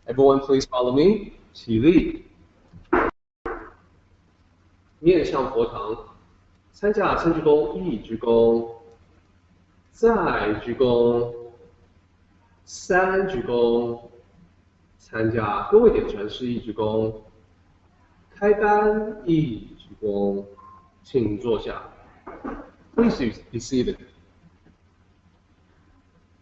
Everyone, please follow me. 起立，面向佛堂，参加三鞠躬，一鞠躬，再鞠躬，三鞠躬，参加各位点传师一鞠躬，开班一鞠躬，请坐下。Please be seated.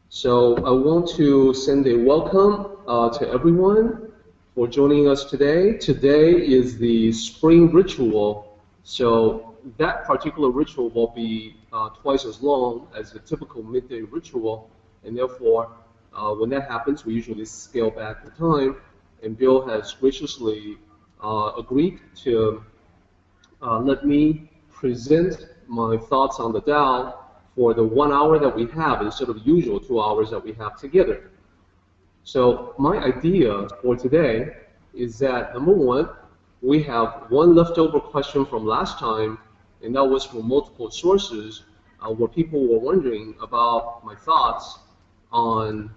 So I want to send a welcome to everyone for joining us today. Today is the spring ritual, so that particular ritual will be twice as long as the typical midday ritual, and therefore when that happens, we usually scale back the time, and Bill has graciously agreed to let me present my thoughts on the Tao for the 1 hour that we have instead of the usual 2 hours that we have together. So my idea for today is that, number one, we have one leftover question from last time, and that was from multiple sources, where people were wondering about my thoughts on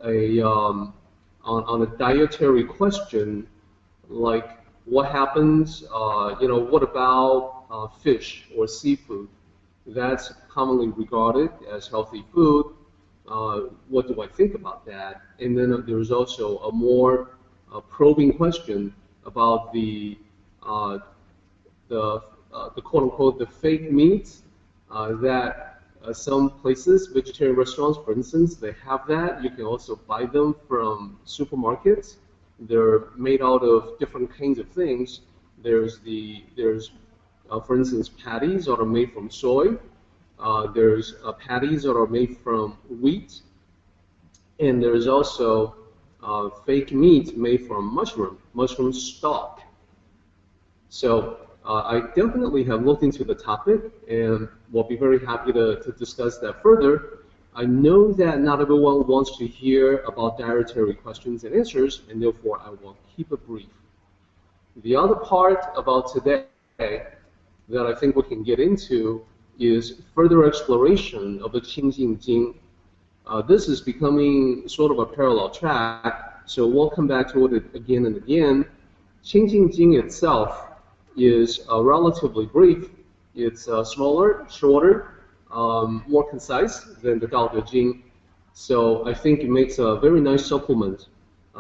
a dietary question, like what happens, what about fish or seafood? That's commonly regarded as healthy food. What do I think about that? And then there's also a more probing question about the quote-unquote the fake meats that some places, vegetarian restaurants, for instance, they have that. You can also buy them from supermarkets. They're made out of different kinds of things. There's for instance, patties that are made from soy. There's patties that are made from wheat. And there's also fake meat made from mushroom stock. So I definitely have looked into the topic and will be very happy to discuss that further. I know that not everyone wants to hear about dietary questions and answers, and therefore I will keep it brief. The other part about today that I think we can get into is further exploration of the Qingjing Jing. This is becoming sort of a parallel track, so we'll come back to it again and again. Qingjing Jing itself is relatively brief. It's smaller, shorter, more concise than the Tao Te Ching. So I think it makes a very nice supplement.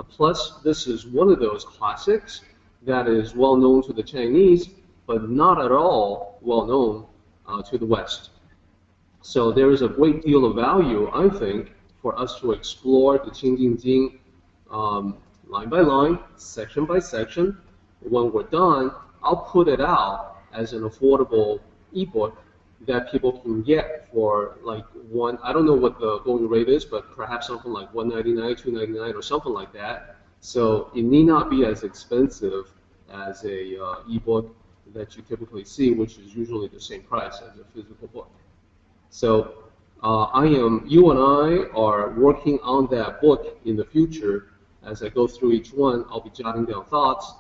Plus, this is one of those classics that is well known to the Chinese, but not at all well known to the West. So there is a great deal of value, I think, for us to explore the Qingjing Jing line by line, section by section. When we're done, I'll put it out as an affordable ebook that people can get for like I don't know what the going rate is, but perhaps something like $1.99, $2.99, or something like that. So it need not be as expensive as a ebook that you typically see, which is usually the same price as a physical book. So you and I are working on that book in the future. As I go through each one, I'll be jotting down thoughts.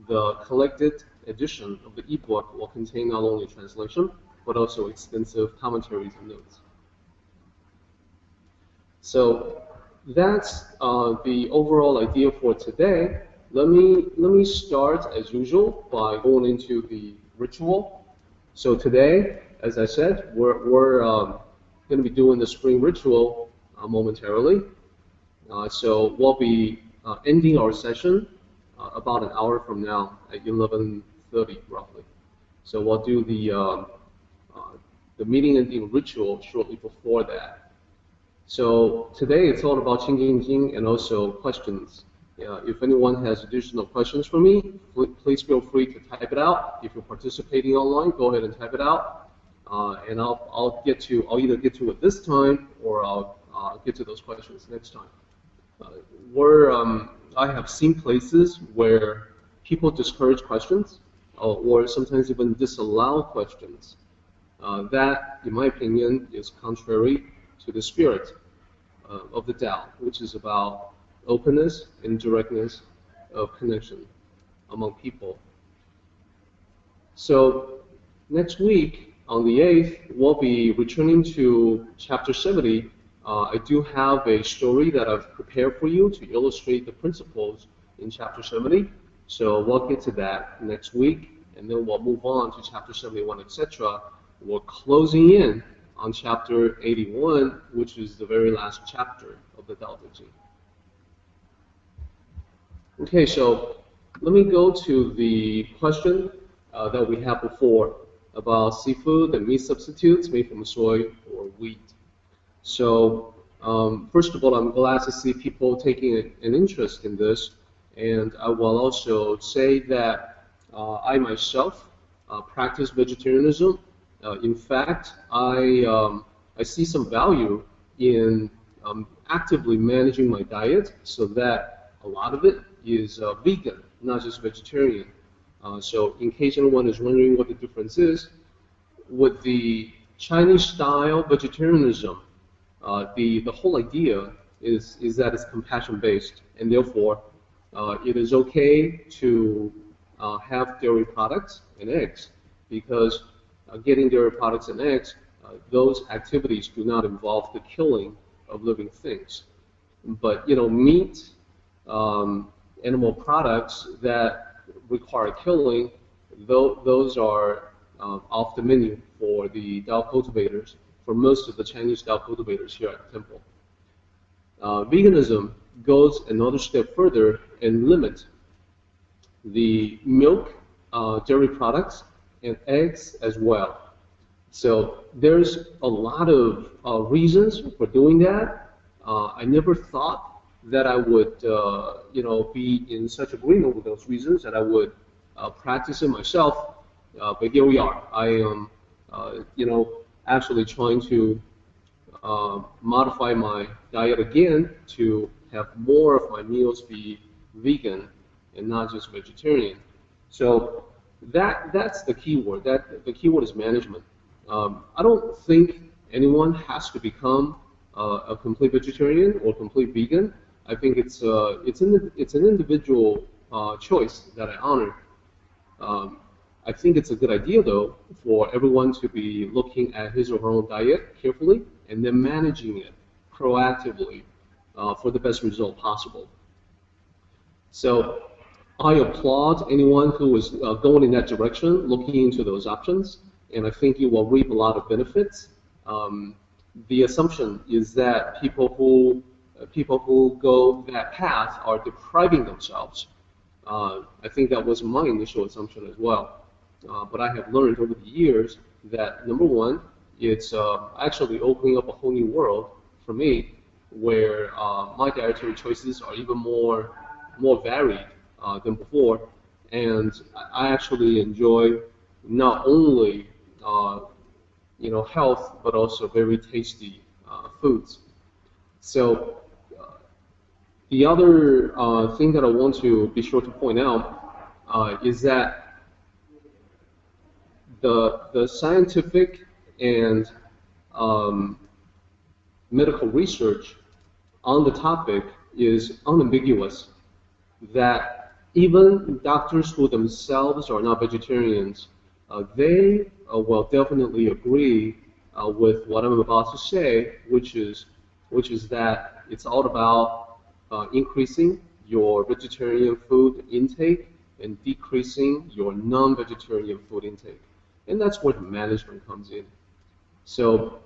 The collected edition of the ebook will contain not only translation, but also extensive commentaries and notes. So that's the overall idea for today. Let me start as usual by going into the ritual. So today, as I said, we're going to be doing the spring ritual momentarily. So we'll be ending our session about an hour from now at 11:30 roughly. So we'll do the meeting ending ritual shortly before that. So today it's all about Qingjing Jing and also questions. If anyone has additional questions for me, please feel free to type it out. If you're participating online, go ahead and type it out, and I'll either get to it this time or I'll get to those questions next time. I have seen places where people discourage questions or sometimes even disallow questions. That, in my opinion, is contrary to the spirit of the Tao, which is about openness and directness of connection among people. So next week, on the 8th, we'll be returning to Chapter 70 I do have a story that I've prepared for you to illustrate the principles in Chapter 70. So we'll get to that next week, and then we'll move on to Chapter 71, etc. We're closing in on Chapter 81, which is the very last chapter of the Tao Te Ching. Okay, so let me go to the question that we had before about seafood and meat substitutes made from soy or wheat. So first of all, I'm glad to see people taking an interest in this, and I will also say that I myself practice vegetarianism. In fact, I see some value in actively managing my diet so that a lot of it is vegan, not just vegetarian. So in case anyone is wondering what the difference is, with the Chinese-style vegetarianism, the whole idea is that it's compassion-based, and therefore it is okay to have dairy products and eggs, because getting dairy products and eggs, those activities do not involve the killing of living things. But meat, animal products that require killing, those are off the menu for the Dao cultivators, for most of the Chinese Dao cultivators here at the temple. Veganism goes another step further and limits the milk, dairy products, and eggs as well. So there's a lot of reasons for doing that. I never thought that I would, be in such agreement with those reasons, that I would practice it myself. But here we are. I am, actually trying to modify my diet again to have more of my meals be vegan and not just vegetarian. So that's the key word. The key word is management. I don't think anyone has to become a complete vegetarian or complete vegan. I think it's an individual choice that I honor. I think it's a good idea, though, for everyone to be looking at his or her own diet carefully and then managing it proactively for the best result possible. So I applaud anyone who is going in that direction, looking into those options, and I think you will reap a lot of benefits. The assumption is that people who go that path are depriving themselves. I think that was my initial assumption as well. But I have learned over the years that, number one, it's actually opening up a whole new world for me, where my dietary choices are even more varied than before, and I actually enjoy not only health, but also very tasty foods. So the other thing that I want to be sure to point out is that the scientific and medical research on the topic is unambiguous, that even doctors who themselves are not vegetarians, they will definitely agree with what I'm about to say, which is that it's all about increasing your vegetarian food intake and decreasing your non-vegetarian food intake. And that's where the management comes in. So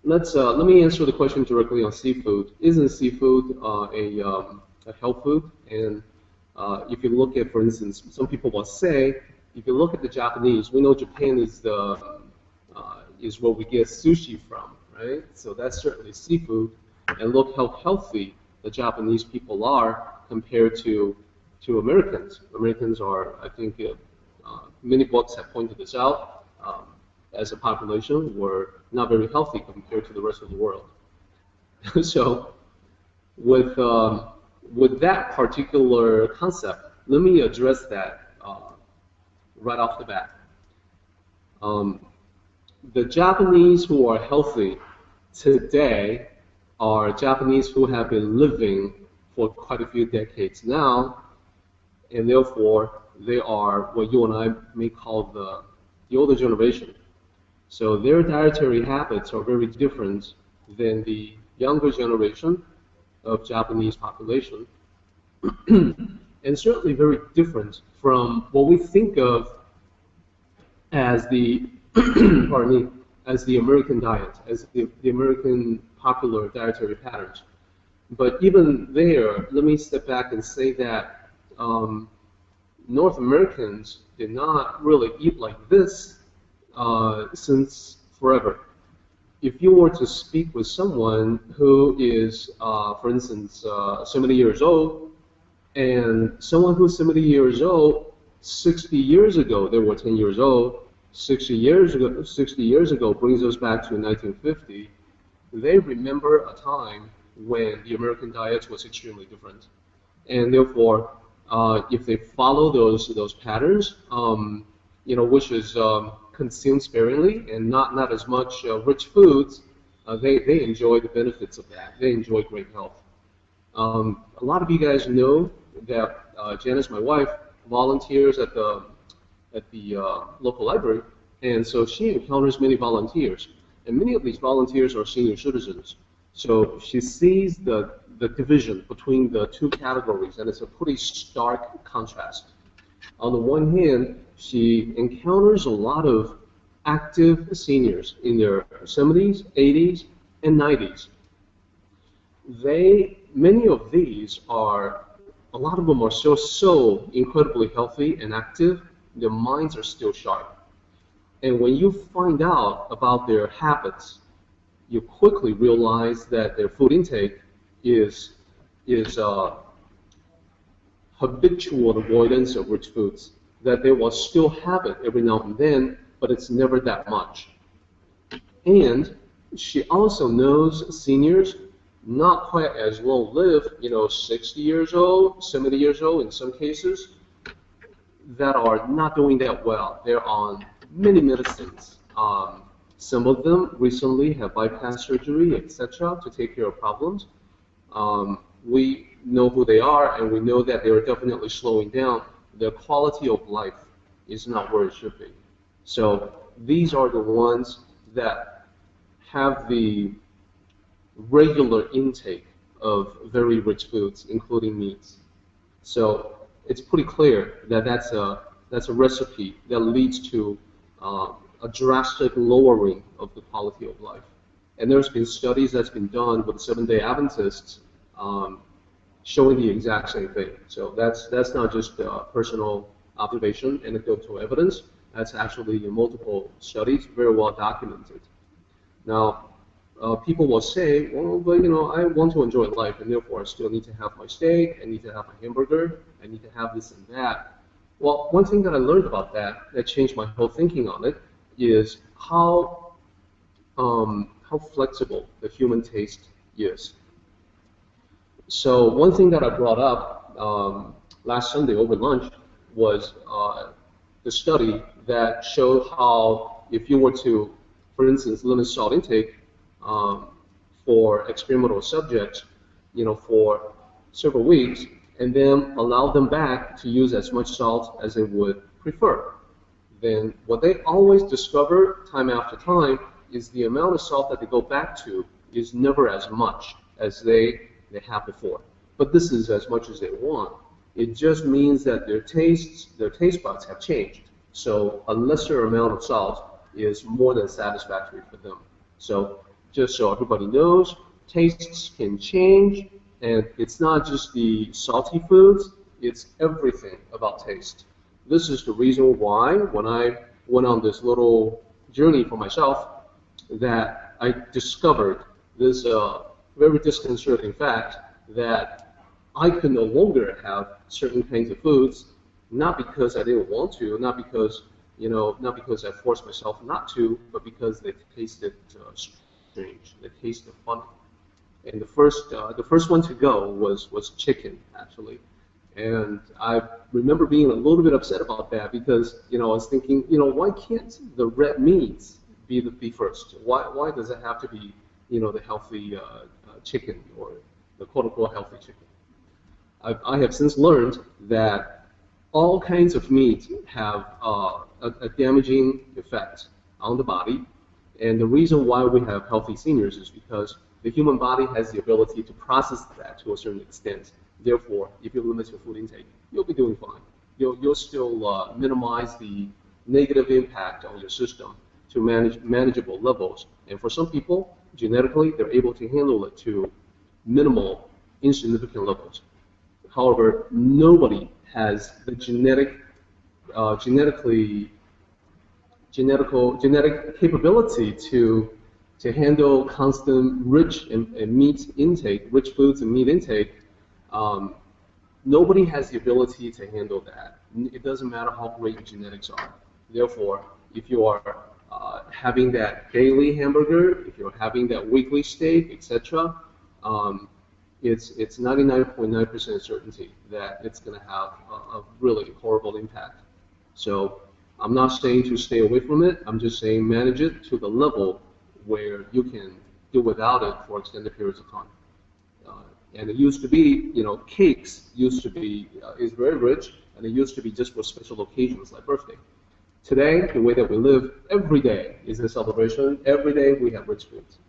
let me answer the question directly on seafood. Isn't seafood a health food? And if you look at, for instance, some people will say, if you look at the Japanese, we know Japan is where we get sushi from, right? So that's certainly seafood. And look how healthy the Japanese people are compared to Americans. Americans are, I think, many books have pointed this out. As a population, we're not very healthy compared to the rest of the world. So, with that particular concept, let me address that right off the bat. The Japanese who are healthy today are Japanese who have been living for quite a few decades now, and therefore they are what you and I may call the older generation. So their dietary habits are very different than the younger generation of Japanese population, and certainly very different from what we think of as the pardon me, as the American diet, as the American popular dietary patterns. But even there, let me step back and say that North Americans did not really eat like this since forever. If you were to speak with someone who is, for instance, 70 years old, and someone who's 70 years old, 60 years ago, they were 10 years old, 60 years ago brings us back to 1950, they remember a time when the American diet was extremely different. And therefore, if they follow those patterns, which is consumed sparingly and not as much rich foods, they enjoy the benefits of that. They enjoy great health. A lot of you guys know that Janice, my wife, volunteers at the local library, and so she encounters many volunteers, and many of these volunteers are senior citizens. So she sees the division between the two categories, and it's a pretty stark contrast. On the one hand, she encounters a lot of active seniors in their 70s, 80s, and 90s. Many of these are, a lot of them are so incredibly healthy and active, their minds are still sharp. And when you find out about their habits, you quickly realize that their food intake is habitual avoidance of rich foods, that they will still have it every now and then, but it's never that much. And she also knows seniors not quite as long-lived, 60 years old, 70 years old in some cases, that are not doing that well. They're on many medicines. Some of them recently have bypass surgery, etc., to take care of problems. We know who they are, and we know that they are definitely slowing down. Their quality of life is not where it should be. So these are the ones that have the regular intake of very rich foods, including meats. So it's pretty clear that that's a recipe that leads to a drastic lowering of the quality of life. And there's been studies that's been done with Seventh-day Adventists showing the exact same thing. So that's not just personal observation, anecdotal evidence. That's actually multiple studies, very well documented. Now, people will say, well, but I want to enjoy life, and therefore I still need to have my steak, I need to have my hamburger, I need to have this and that. Well, one thing that I learned about that changed my whole thinking on it, is how flexible the human taste is. So one thing that I brought up last Sunday over lunch was the study that showed how if you were to, for instance, limit salt intake for experimental subjects, for several weeks, and then allow them back to use as much salt as they would prefer, then what they always discover time after time is the amount of salt that they go back to is never as much as they have before. But this is as much as they want. It just means that their taste buds have changed. So a lesser amount of salt is more than satisfactory for them. So just so everybody knows, tastes can change, and it's not just the salty foods, it's everything about taste. This is the reason why when I went on this little journey for myself, that I discovered this very disconcerting fact that I could no longer have certain kinds of foods, not because I didn't want to, not because I forced myself not to, but because they tasted strange, they tasted funny. And the first one to go was chicken, actually. And I remember being a little bit upset about that because, I was thinking, why can't the red meats be first? Why does it have to be, the healthy chicken or the quote-unquote healthy chicken? I have since learned that all kinds of meat have a damaging effect on the body, And the reason why we have healthy seniors is because the human body has the ability to process that to a certain extent. Therefore, if you limit your food intake, you'll be doing fine. You'll still minimize the negative impact on your system to manageable levels. And for some people, genetically, they're able to handle it to minimal, insignificant levels. However, nobody has the genetic capability to handle constant rich foods and meat intake. Nobody has the ability to handle that. It doesn't matter how great your genetics are. Therefore, if you are having that daily hamburger, if you're having that weekly steak, etc., it's 99.9% certainty that it's going to have a really horrible impact. So I'm not saying to stay away from it. I'm just saying manage it to the level where you can do without it for extended periods of time. And it used to be, cakes used to be, is very rich, and it used to be just for special occasions like birthday. Today, the way that we live, every day is a celebration. Every day we have rich foods.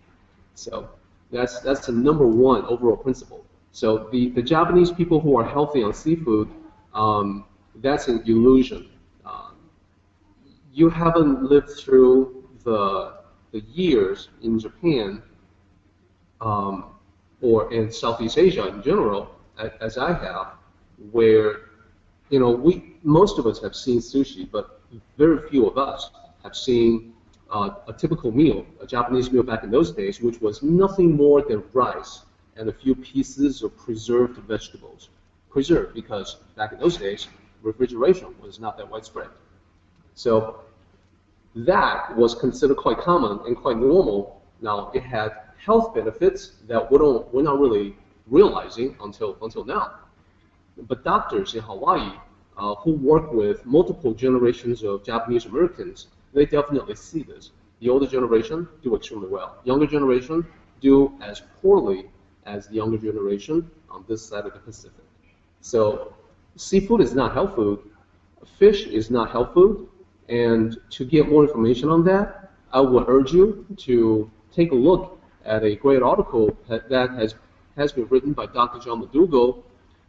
So that's the number one overall principle. So the Japanese people who are healthy on seafood, that's an illusion. You haven't lived through the years in Japan or in Southeast Asia in general, as I have, where most of us have seen sushi, but very few of us have seen a typical meal, a Japanese meal back in those days, which was nothing more than rice and a few pieces of preserved vegetables. Preserved because back in those days, refrigeration was not that widespread. So that was considered quite common and quite normal. Now, it had health benefits that we're not really realizing until now. But doctors in Hawaii who work with multiple generations of Japanese Americans, they definitely see this. The older generation do extremely well. Younger generation do as poorly as the younger generation on this side of the Pacific. So seafood is not health food. Fish is not health food. And to get more information on that, I would urge you to take a look at a great article that has been written by Dr. John Madugo.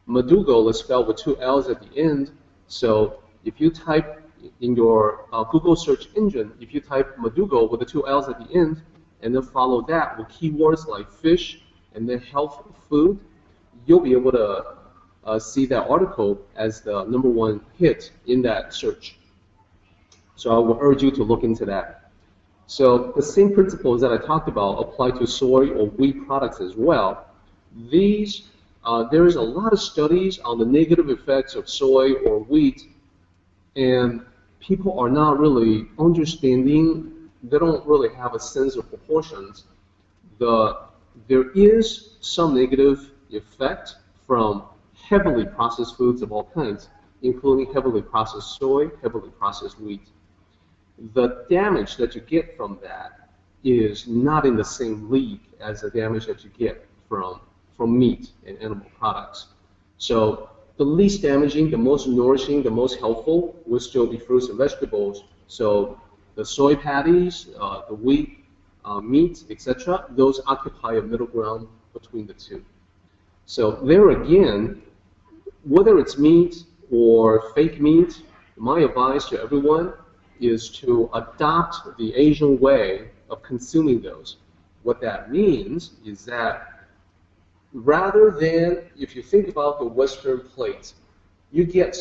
Madugo is spelled with 2 L's at the end. So if you type in your Google search engine, if you type Madugo with the 2 L's at the end, and then follow that with keywords like fish and then health food, you'll be able to see that article as the #1 hit in that search. So I will urge you to look into that. So the same principles that I talked about apply to soy or wheat products as well. There is a lot of studies on the negative effects of soy or wheat, and people are not really understanding, they don't really have a sense of proportions. There is some negative effect from heavily processed foods of all kinds, including heavily processed soy, heavily processed wheat. The damage that you get from that is not in the same league as the damage that you get from meat and animal products. So the least damaging, the most nourishing, the most helpful will still be fruits and vegetables. So the soy patties, the wheat, meat, etc., those occupy a middle ground between the two. So there again, whether it's meat or fake meat, my advice to everyone is to adopt the Asian way of consuming those. What that means is that rather than, if you think about the Western plate, you get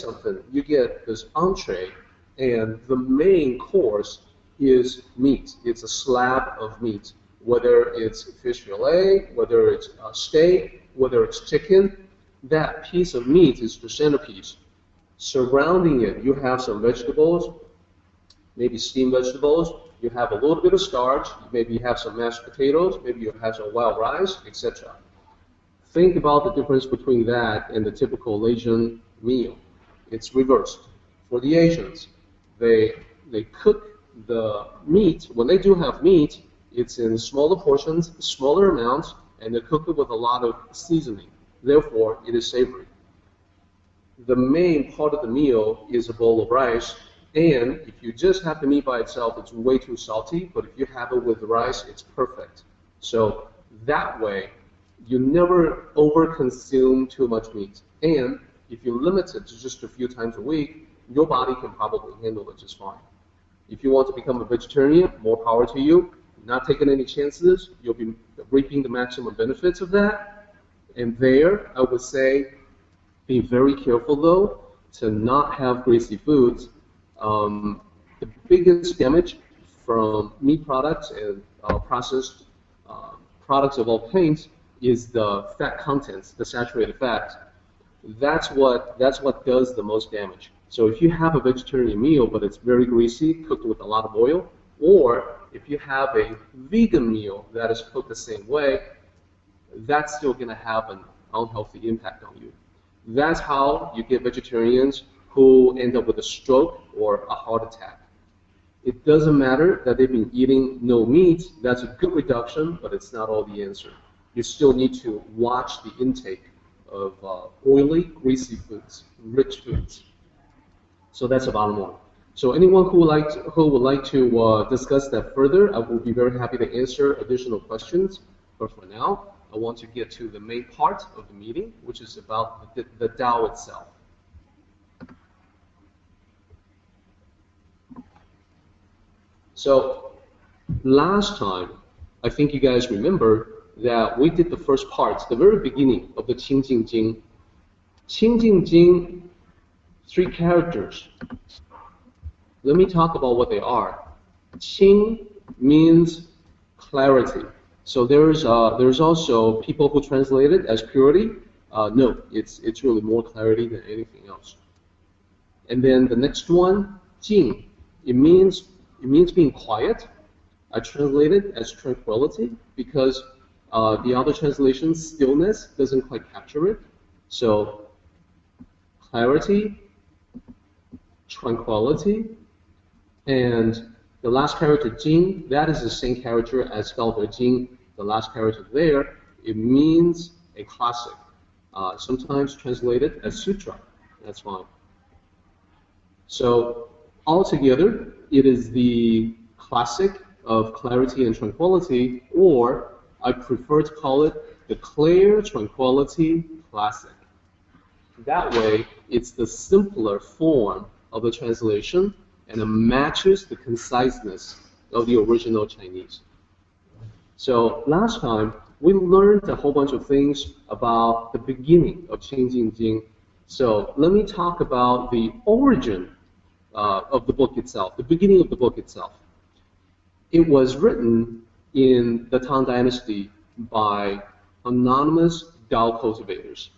this entree, and the main course is meat. It's a slab of meat, whether it's fish fillet, whether it's a steak, whether it's chicken. That piece of meat is the centerpiece. Surrounding it, you have some vegetables, maybe steamed vegetables. You have a little bit of starch. Maybe you have some mashed potatoes. Maybe you have some wild rice, etc. Think about the difference between that and the typical Asian meal. It's reversed. For the Asians, they cook the meat. When they do have meat, it's in smaller portions, smaller amounts, and they cook it with a lot of seasoning. Therefore, it is savory. The main part of the meal is a bowl of rice, And if you just have the meat by itself, it's way too salty, but if you have it with rice, it's perfect. So that way, you never overconsume too much meat. And if you limit it to just a few times a week, your body can probably handle it just fine. If you want to become a vegetarian, more power to you. Not taking any chances, you'll be reaping the maximum benefits of that. And there, I would say, be very careful though to not have greasy foods. The biggest damage from meat products and processed products of all kinds is the fat contents, the saturated fat. That's what does the most damage. So if you have a vegetarian meal but it's very greasy, cooked with a lot of oil, or if you have a vegan meal that is cooked the same way, that's still going to have an unhealthy impact on you. That's how you get vegetarians who end up with a stroke or a heart attack. It doesn't matter that they've been eating no meat. That's a good reduction, but it's not all the answer. You still need to watch the intake of oily, greasy foods, rich foods. So that's the bottom line. So anyone who would like to discuss that further, I will be very happy to answer additional questions. But for now, I want to get to the main part of the meeting, which is about the Tao itself. So last time, I think you guys remember that we did the first part, the very beginning of the Qingjing Jing. Qingjing Jing, 3 characters. Let me talk about what they are. Qing means clarity. So there's also people who translate it as purity. No, it's really more clarity than anything else. And then the next one, Jing, it means being quiet. I translate it as tranquility because the other translation, stillness, doesn't quite capture it. So clarity, tranquility, and the last character, Jing, that is the same character as Dao De Jing. The last character there, it means a classic. Sometimes translated as sutra. That's fine. So altogether, it is the classic of clarity and tranquility, or I prefer to call it the clear tranquility classic. That way, it's the simpler form of the translation, and it matches the conciseness of the original Chinese. So last time, we learned a whole bunch of things about the beginning of Qingjing Jing. So let me talk about the origin of the book itself, the beginning of the book itself. It was written in the Tang Dynasty by anonymous Dao cultivators.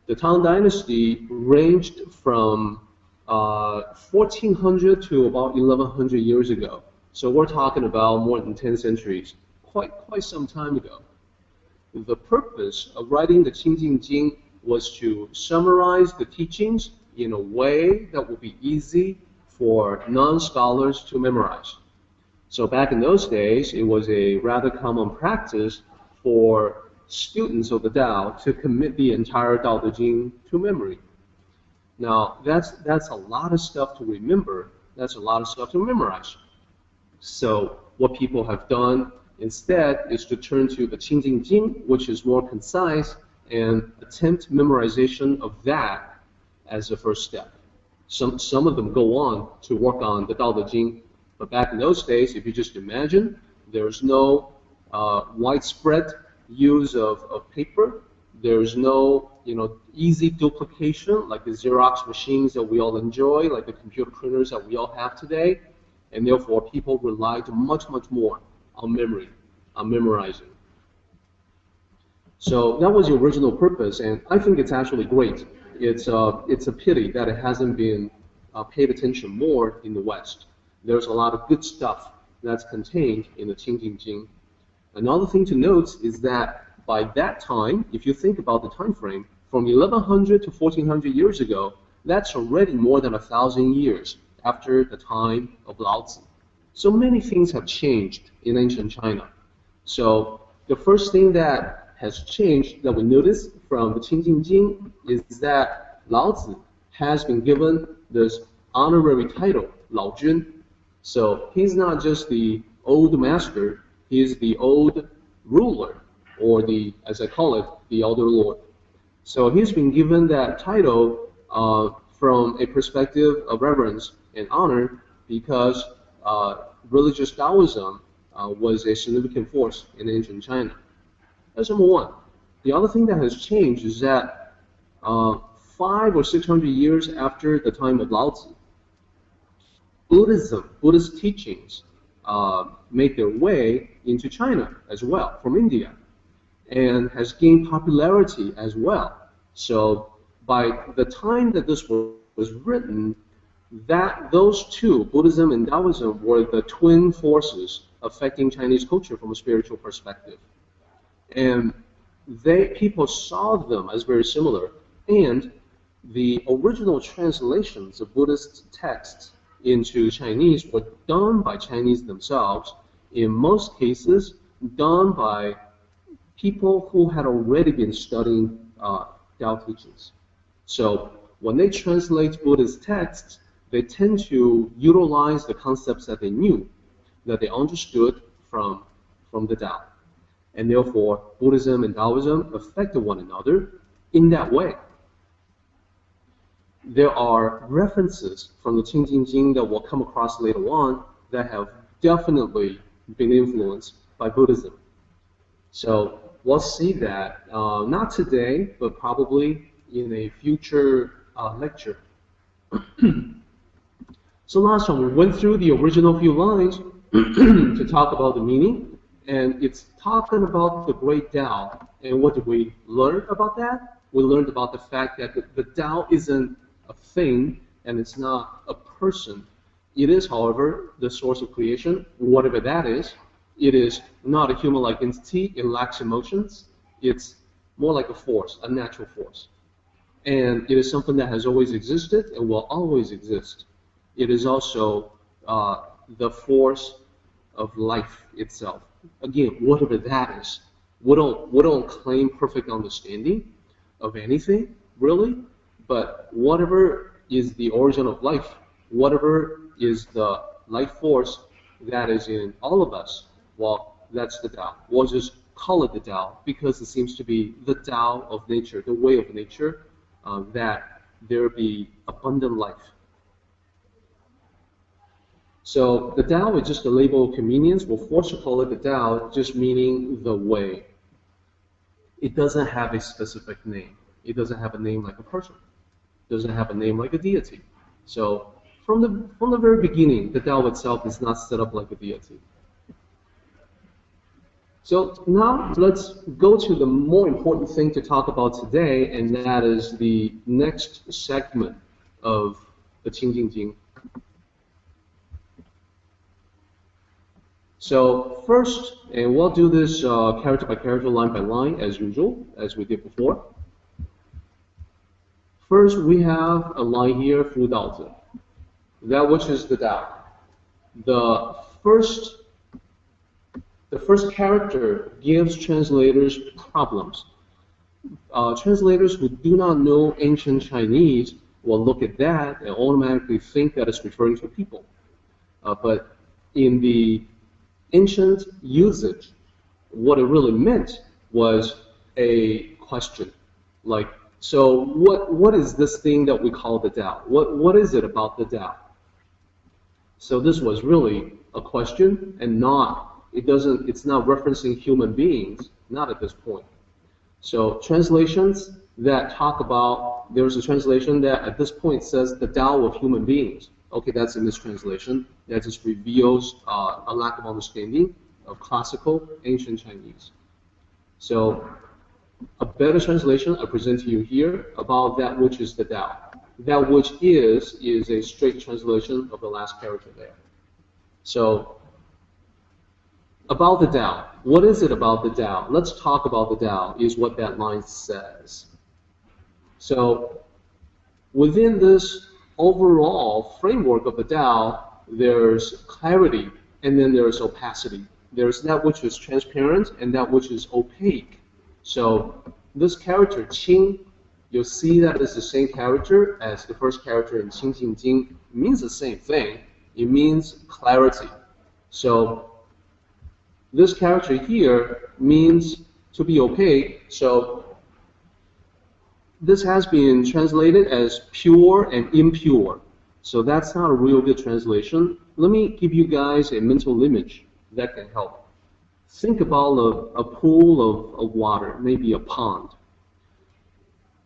The Tang Dynasty ranged from 1400 to about 1100 years ago. So we're talking about more than 10 centuries, quite some time ago. The purpose of writing the Qingjing Jing was to summarize the teachings in a way that would be easy for non-scholars to memorize. So back in those days, it was a rather common practice for students of the Tao to commit the entire Tao Te Ching to memory. Now, that's a lot of stuff to remember. That's a lot of stuff to memorize. So what people have done instead is to turn to the Qingjing Jing, which is more concise, and attempt memorization of that as the first step. Some of them go on to work on the Tao Te Ching, but back in those days, if you just imagine, there's no widespread use of paper. There's no easy duplication like the Xerox machines that we all enjoy, like the computer printers that we all have today, and therefore people relied much more on memory, on memorizing. So that was the original purpose, and I think it's actually great. It's a pity that it hasn't been paid attention more in the West. There's a lot of good stuff that's contained in the Qingjing Jing. Another thing to note is that by that time, if you think about the time frame, from 1100 to 1400 years ago, that's already more than 1,000 years after the time of Lao Tzu. So many things have changed in ancient China. So the first thing that has changed that we notice from the Qingjing Jing is that Lao Tzu has been given this honorary title, 老君. So he's not just the old master, he is the old ruler, or the, as I call it, the elder lord. So he's been given that title from a perspective of reverence and honor because religious Taoism was a significant force in ancient China. That's number one. The other thing that has changed is that 500 or 600 years after the time of Lao Tzu, Buddhist teachings made their way into China as well, from India, and has gained popularity as well. So by the time that this was written, those two, Buddhism and Taoism, were the twin forces affecting Chinese culture from a spiritual perspective. And people saw them as very similar. And the original translations of Buddhist texts into Chinese were done by Chinese themselves, in most cases done by people who had already been studying Tao teachings. So when they translate Buddhist texts, they tend to utilize the concepts that they knew, that they understood from the Tao. And therefore, Buddhism and Taoism affected one another in that way. There are references from the Qingjing Jing that we'll come across later on that have definitely been influenced by Buddhism. So we'll see that, not today, but probably in a future lecture. So last time we went through the original few lines to talk about the meaning, and it's talking about the great Tao. And what did we learn about that? We learned about the fact that the Tao isn't a thing and it's not a person. It is, however, the source of creation, whatever that is. It is not a human-like entity. It lacks emotions. It's more like a force, a natural force. And it is something that has always existed and will always exist. It is also the force of life itself. Again, whatever that is. We don't claim perfect understanding of anything, really, but whatever is the origin of life, whatever is the life force that is in all of us, well, that's the Tao. We'll just call it the Tao because it seems to be the Tao of nature, the way of nature, that there be abundant life. So the Tao is just a label of convenience. We're forced to call it the Tao, just meaning the way. It doesn't have a specific name. It doesn't have a name like a person. It doesn't have a name like a deity. So from the very beginning, the Tao itself is not set up like a deity. So now let's go to the more important thing to talk about today, and that is the next segment of the Qingjing Jing. So first, and we'll do this character by character, line by line, as usual, as we did before. First, we have a line here, Fu Dao Zi, that which is the Tao. The first character gives translators problems. Translators who do not know ancient Chinese will look at that and automatically think that it's referring to people. But in the ancient usage, what it really meant was a question. Like, so what is this thing that we call the Tao? What is it about the Tao? So this was really a question, and it's not referencing human beings, not at this point. So translations that talk about, there's a translation that at this point says the Tao of human beings. Okay, that's a mistranslation. That just reveals a lack of understanding of classical ancient Chinese. So a better translation I present to you here about that which is the Tao. That which is a straight translation of the last character there. So about the Tao. What is it about the Tao? Let's talk about the Tao, is what that line says. So within this overall framework of the Tao, there's clarity and then there's opacity. There's that which is transparent and that which is opaque. So this character, Qing, you'll see that it's the same character as the first character in Qingjing Jing. It means the same thing. It means clarity. So this character here means to be opaque. So this has been translated as pure and impure. So that's not a real good translation. Let me give you guys a mental image that can help. Think about a pool of water, maybe a pond.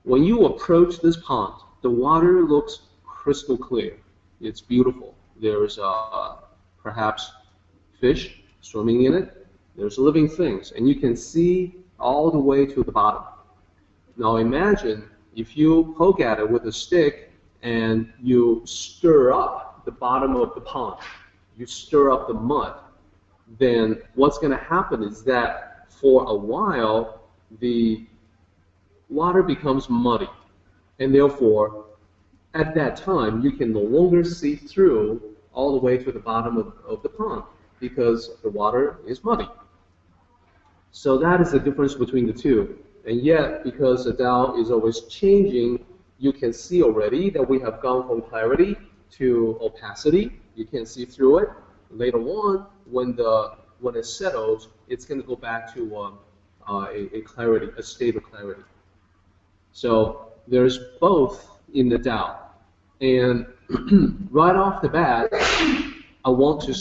When you approach this pond, the water looks crystal clear. It's beautiful. There's perhaps fish swimming in it. There's living things, and you can see all the way to the bottom. Now imagine if you poke at it with a stick and you stir up the bottom of the pond, you stir up the mud, then what's going to happen is that for a while the water becomes muddy, and therefore at that time you can no longer see through all the way to the bottom of the pond because the water is muddy. So that is the difference between the two. And yet, because the Tao is always changing, you can see already that we have gone from clarity to opacity. You can't see through it. Later on, when it settles, it's going to go back to a clarity, a state of clarity. So there's both in the Tao. And right off the bat, I want to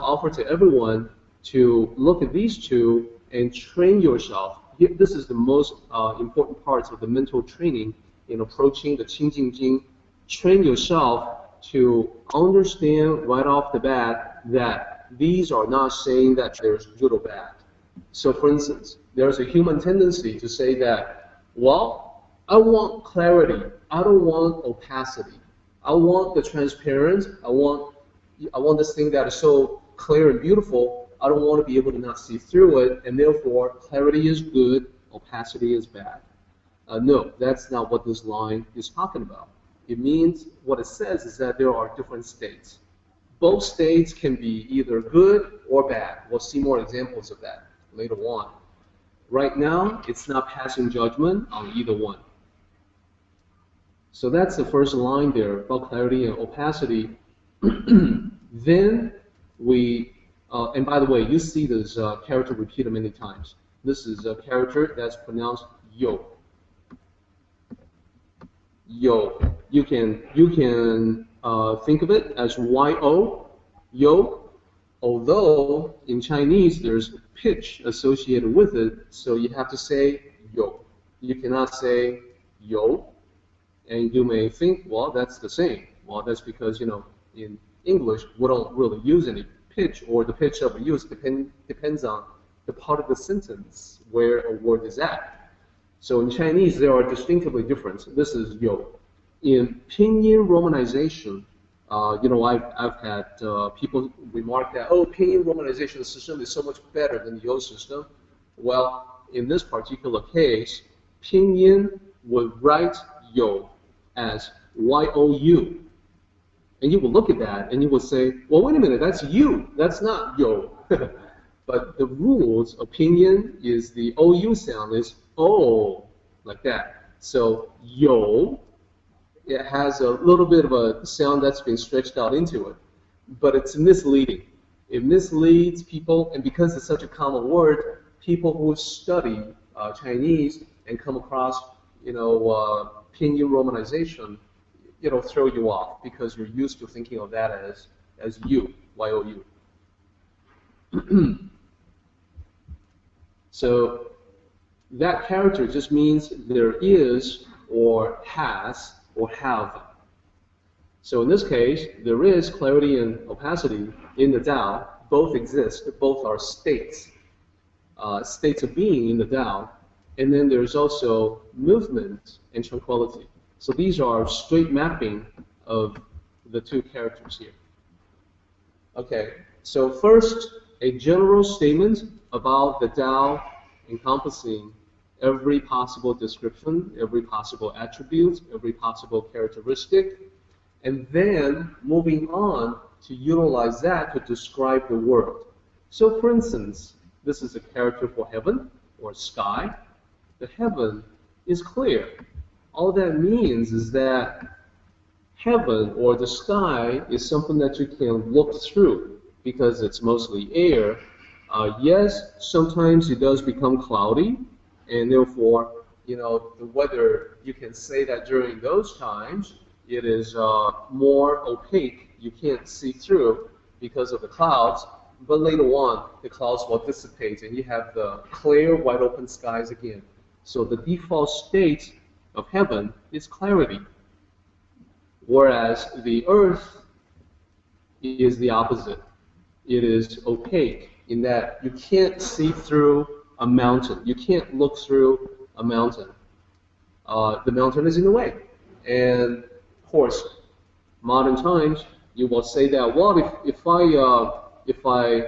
offer to everyone to look at these two and train yourself. This is the most important part of the mental training in approaching the Qingjing Jing. Train yourself to understand right off the bat that these are not saying that there's good or bad. So for instance, there's a human tendency to say that, well, I want clarity. I don't want opacity. I want the transparent. I want this thing that is so clear and beautiful. I don't want to be able to not see through it, and therefore clarity is good, opacity is bad. No, that's not what this line is talking about. It means, what it says is that there are different states. Both states can be either good or bad. We'll see more examples of that later on. Right now, it's not passing judgment on either one. So that's the first line there about clarity and opacity. Then we, and by the way, you see this character repeated many times. This is a character that's pronounced yo. Yo. You can think of it as yo, yo. Although in Chinese there's pitch associated with it, so you have to say yo. You cannot say yo. And you may think, well, that's the same. Well, that's because, in English, we don't really use any pitch, or the pitch that we use depends on the part of the sentence where a word is at. So in Chinese, there are distinctively different. This is yo. In pinyin romanization, I've had people remark that, oh, pinyin romanization system is so much better than the yo system. Well, in this particular case, pinyin would write yo as Y-O-U. And you will look at that and you will say, well, wait a minute, that's you. That's not yo. But the rules of pinyin is the O-U sound is O, like that. So yo, it has a little bit of a sound that's been stretched out into it. But it's misleading. It misleads people, and because it's such a common word, people who study Chinese and come across, pinyin romanization, it'll throw you off because you're used to thinking of that as you, Y-O-U. So that character just means there is, or has, or have. So in this case, there is clarity and opacity in the Tao. Both exist. Both are states, states of being in the Tao. And then there's also movement and tranquility. So these are straight mapping of the two characters here. Okay, so first, a general statement about the Tao encompassing every possible description, every possible attribute, every possible characteristic, and then moving on to utilize that to describe the world. So for instance, this is a character for heaven or sky. The heaven is clear. All that means is that heaven or the sky is something that you can look through because it's mostly air. Yes, sometimes it does become cloudy, and therefore, the weather, you can say that during those times it is more opaque. You can't see through because of the clouds, but later on, the clouds will dissipate and you have the clear, wide open skies again. So the default state of heaven is clarity, whereas the earth is the opposite. It is opaque in that you can't see through a mountain. You can't look through a mountain. The mountain is in the way. And of course, modern times, you will say that, well, if I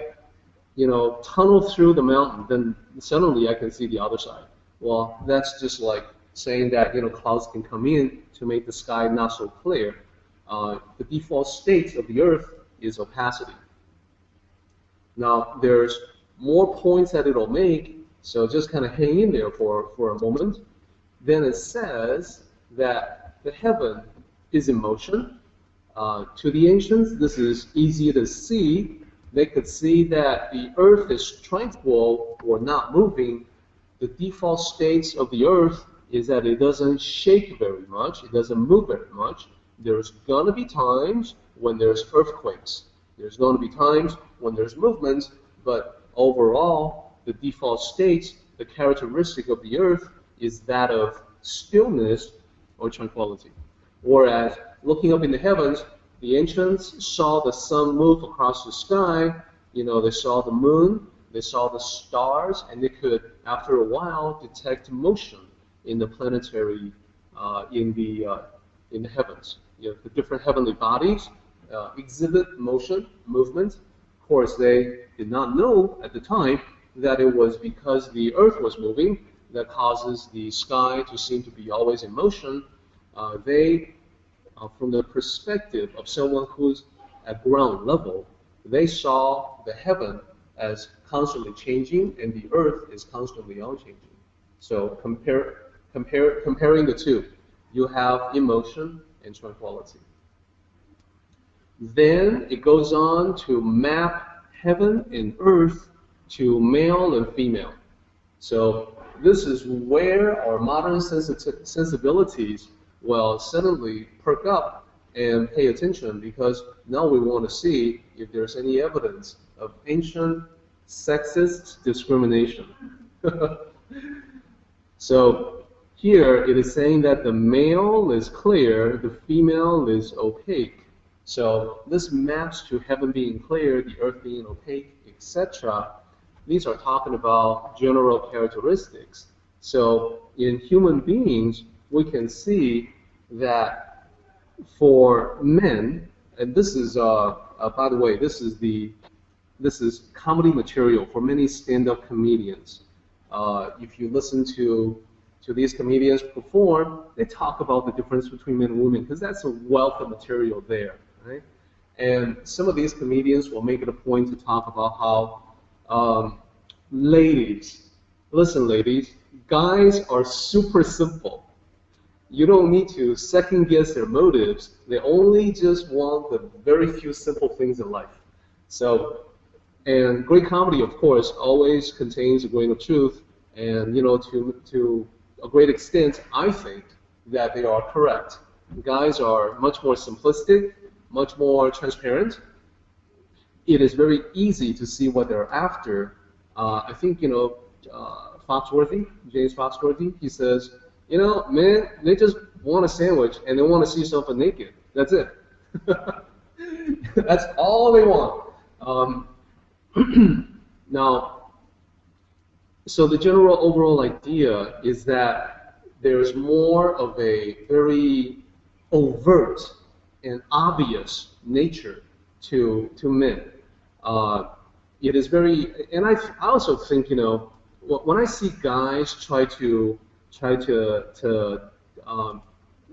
tunnel through the mountain, then suddenly I can see the other side. Well, that's just like saying that, clouds can come in to make the sky not so clear. The default state of the earth is opacity. Now, there's more points that it'll make, so just kind of hang in there for a moment. Then it says that the heaven is in motion. To the ancients, this is easy to see. They could see that the earth is tranquil or not moving. The default state of the earth is that it doesn't shake very much. It doesn't move very much. There's going to be times when there's earthquakes. There's going to be times when there's movement, but overall, the default state, the characteristic of the earth is that of stillness or tranquility. Whereas, looking up in the heavens, the ancients saw the sun move across the sky. They saw the moon, they saw the stars, and they could, after a while, detect motion in the planetary, in the heavens. The different heavenly bodies exhibit motion, movement. Of course, they did not know at the time that it was because the earth was moving that causes the sky to seem to be always in motion. From the perspective of someone who's at ground level, they saw the heaven as constantly changing and the earth is constantly unchanging. So comparing the two, you have emotion and tranquility. Then it goes on to map heaven and earth to male and female. So this is where our modern sensibilities will suddenly perk up and pay attention, because now we want to see if there's any evidence of ancient sexist discrimination. So here it is saying that the male is clear, the female is opaque. So this maps to heaven being clear, the earth being opaque, etc. These are talking about general characteristics. So in human beings, we can see that for men, and this is, by the way, this is comedy material for many stand-up comedians. If you listen to these comedians perform, they talk about the difference between men and women, because that's a wealth of material there, right? And some of these comedians will make it a point to talk about how ladies, listen ladies, guys are super simple. You don't need to second guess their motives. They only just want the very few simple things in life. So, and great comedy, of course, always contains a grain of truth. And, to a great extent, I think that they are correct. Guys are much more simplistic, much more transparent. It is very easy to see what they're after. I think, Foxworthy, James Foxworthy, he says, men, they just want a sandwich and they want to see something naked. That's it. That's all they want. Now, so the general overall idea is that there's more of a very overt and obvious nature to men. It is very, and I also think, when I see guys try to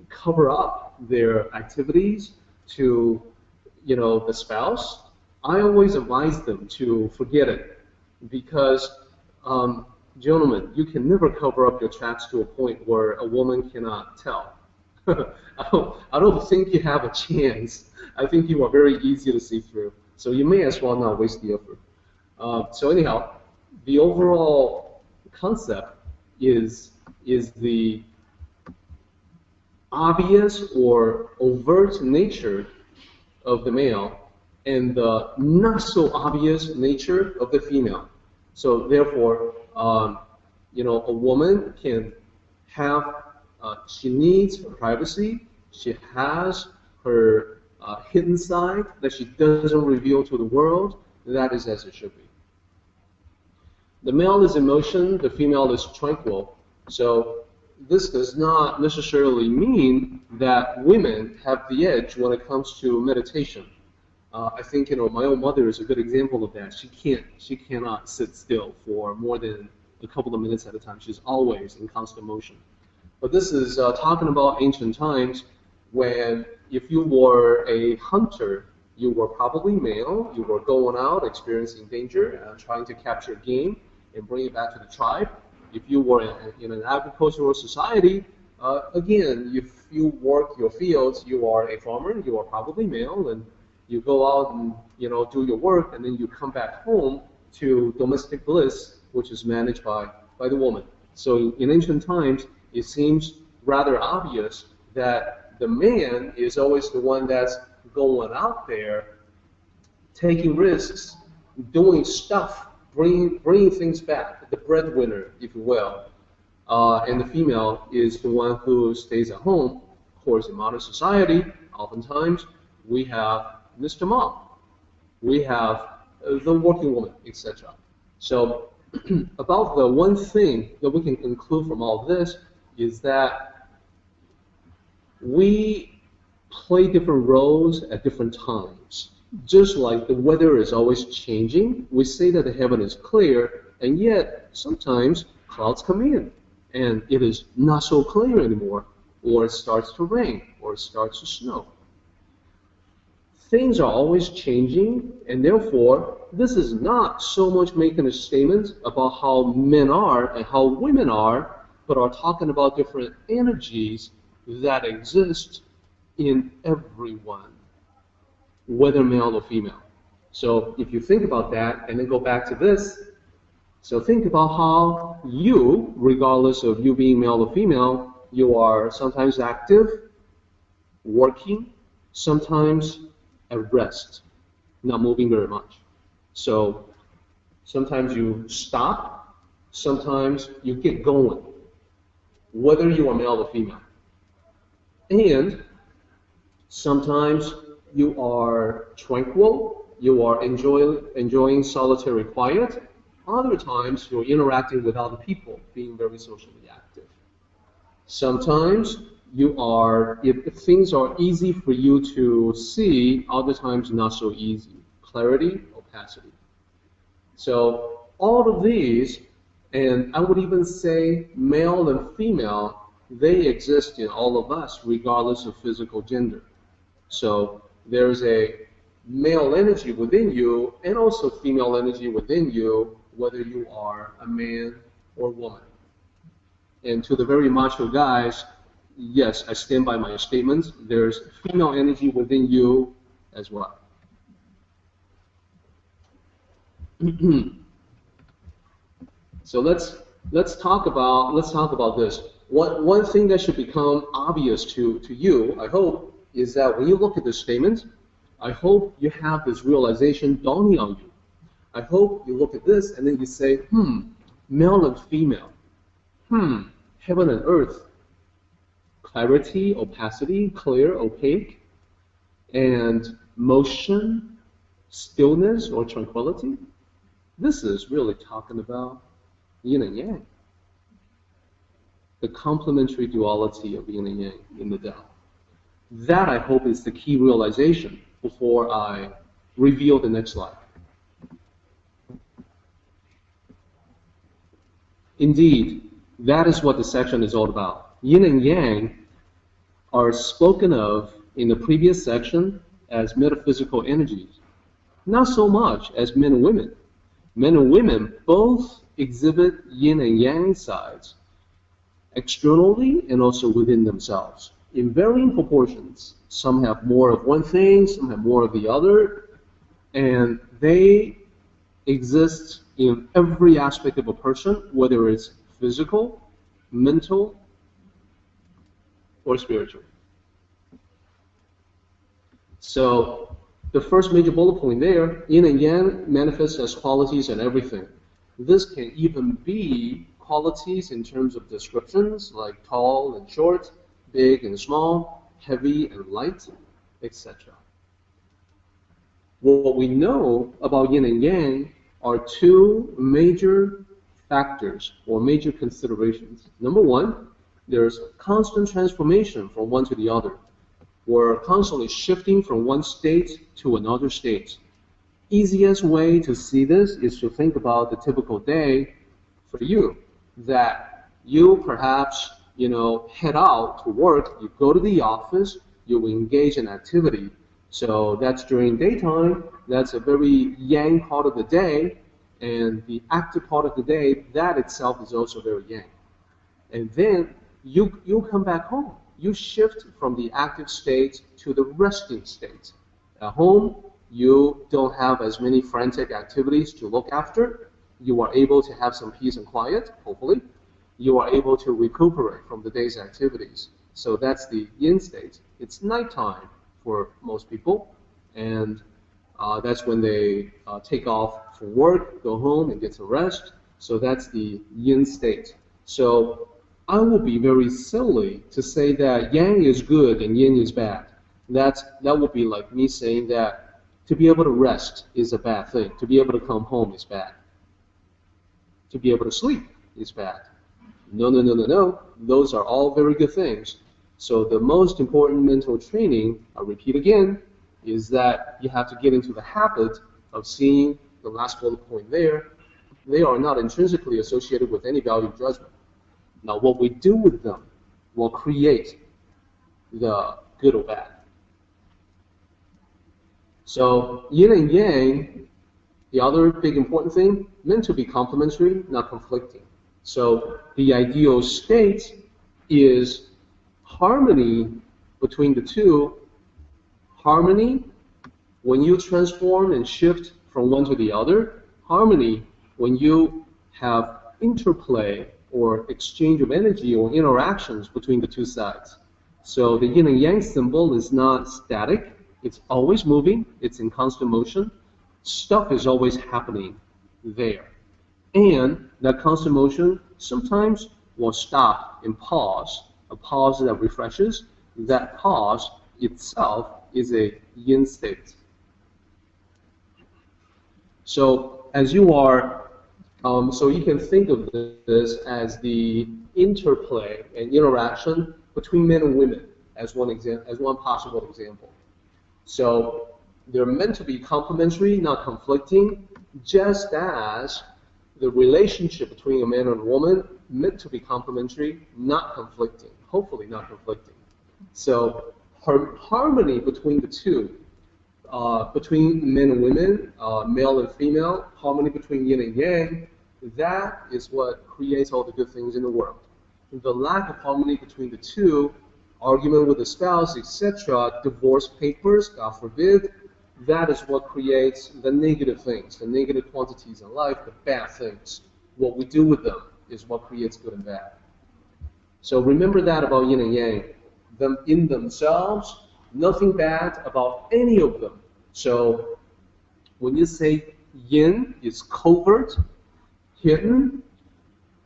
cover up their activities to, the spouse, I always advise them to forget it, because gentlemen, you can never cover up your tracks to a point where a woman cannot tell. I don't think you have a chance. I think you are very easy to see through. So you may as well not waste the effort. So anyhow, the overall concept is the obvious or overt nature of the male and the not so obvious nature of the female. So therefore, a woman can have, she needs her privacy. She has her hidden side that she doesn't reveal to the world. That is as it should be. The male is emotion, the female is tranquil. So this does not necessarily mean that women have the edge when it comes to meditation. I think my own mother is a good example of that. She cannot sit still for more than a couple of minutes at a time. She's always in constant motion. But this is talking about ancient times when if you were a hunter, you were probably male. You were going out, experiencing danger, trying to capture game and bring it back to the tribe. If you were in an agricultural society, again, if you work your fields, you are a farmer. You are probably male, and you go out and do your work, and then you come back home to domestic bliss, which is managed by the woman. So in ancient times, it seems rather obvious that the man is always the one that's going out there, taking risks, doing stuff, bringing things back, the breadwinner, if you will. And the female is the one who stays at home. Of course, in modern society, oftentimes we have Mr. Mom, we have the working woman, etc. So about the one thing that we can conclude from all this is that we play different roles at different times. Just like the weather is always changing, we say that the heaven is clear, and yet sometimes clouds come in, and it is not so clear anymore, or it starts to rain, or it starts to snow. Things are always changing, and therefore, this is not so much making a statement about how men are and how women are, but are talking about different energies that exist in everyone, whether male or female. So if you think about that and then go back to this, so think about how you, regardless of you being male or female, you are sometimes active, working, sometimes at rest, not moving very much. So sometimes you stop, sometimes you get going, whether you are male or female. And sometimes you are tranquil, you are enjoying solitary quiet. Other times you're interacting with other people, being very socially active. Sometimes you are, if things are easy for you to see, other times not so easy. Clarity, opacity. So all of these, and I would even say male and female, they exist in all of us, regardless of physical gender. So there's a male energy within you and also female energy within you, whether you are a man or woman. And to the very macho guys, yes, I stand by my statements. There's female energy within you as well. So let's talk about this. One thing that should become obvious to you, I hope, is that when you look at the statement, I hope you have this realization dawning on you. I hope you look at this and then you say, male and female, heaven and earth, clarity, opacity, clear, opaque, and motion, stillness, or tranquility. This is really talking about yin and yang, the complementary duality of yin and yang in the Tao. That, I hope, is the key realization before I reveal the next slide. Indeed, that is what the section is all about. Yin and yang are spoken of in the previous section as metaphysical energies, not so much as men and women. Men and women both exhibit yin and yang sides externally and also within themselves in varying proportions. Some have more of one thing, some have more of the other, and they exist in every aspect of a person, whether it's physical, mental, or spiritual. So the first major bullet point there, yin and yang manifests as qualities and everything. This can even be qualities in terms of descriptions, like tall and short, big and small, heavy and light, etc. What we know about yin and yang are two major factors or major considerations. Number one, there's constant transformation from one to the other. We're constantly shifting from one state to another state. Easiest way to see this is to think about the typical day for you, that you perhaps, head out to work, you go to the office, you engage in activity. So that's during daytime, that's a very yang part of the day, and the active part of the day, that itself is also very yang. And then you come back home. You shift from the active state to the resting state. At home, you don't have as many frantic activities to look after. You are able to have some peace and quiet, hopefully. You are able to recuperate from the day's activities. So that's the yin state. It's nighttime for most people, and that's when they take off from work, go home, and get some rest. So that's the yin state. So I would be very silly to say that yang is good and yin is bad. That would be like me saying that to be able to rest is a bad thing. To be able to come home is bad. To be able to sleep is bad. No. Those are all very good things. So the most important mental training, I'll repeat again, is that you have to get into the habit of seeing the last bullet point there. They are not intrinsically associated with any value judgment. Now, what we do with them will create the good or bad. So, yin and yang, the other big important thing, meant to be complementary, not conflicting. So, the ideal state is harmony between the two. Harmony when you transform and shift from one to the other. Harmony when you have interplay or exchange of energy or interactions between the two sides. So the yin and yang symbol is not static. It's always moving. It's in constant motion. Stuff is always happening there. And that constant motion sometimes will stop and pause. A pause that refreshes. That pause itself is a yin state. So as you are so you can think of this as the interplay and interaction between men and women as one possible example. So they're meant to be complementary, not conflicting, just as the relationship between a man and a woman meant to be complementary, not conflicting, hopefully not conflicting. So harmony between the two, between men and women, male and female, harmony between yin and yang, that is what creates all the good things in the world. The lack of harmony between the two, argument with the spouse, etc., divorce papers, God forbid, that is what creates the negative things, the negative quantities in life, the bad things. What we do with them is what creates good and bad. So remember that about yin and yang. Them in themselves, nothing bad about any of them. So when you say yin is covert, hidden,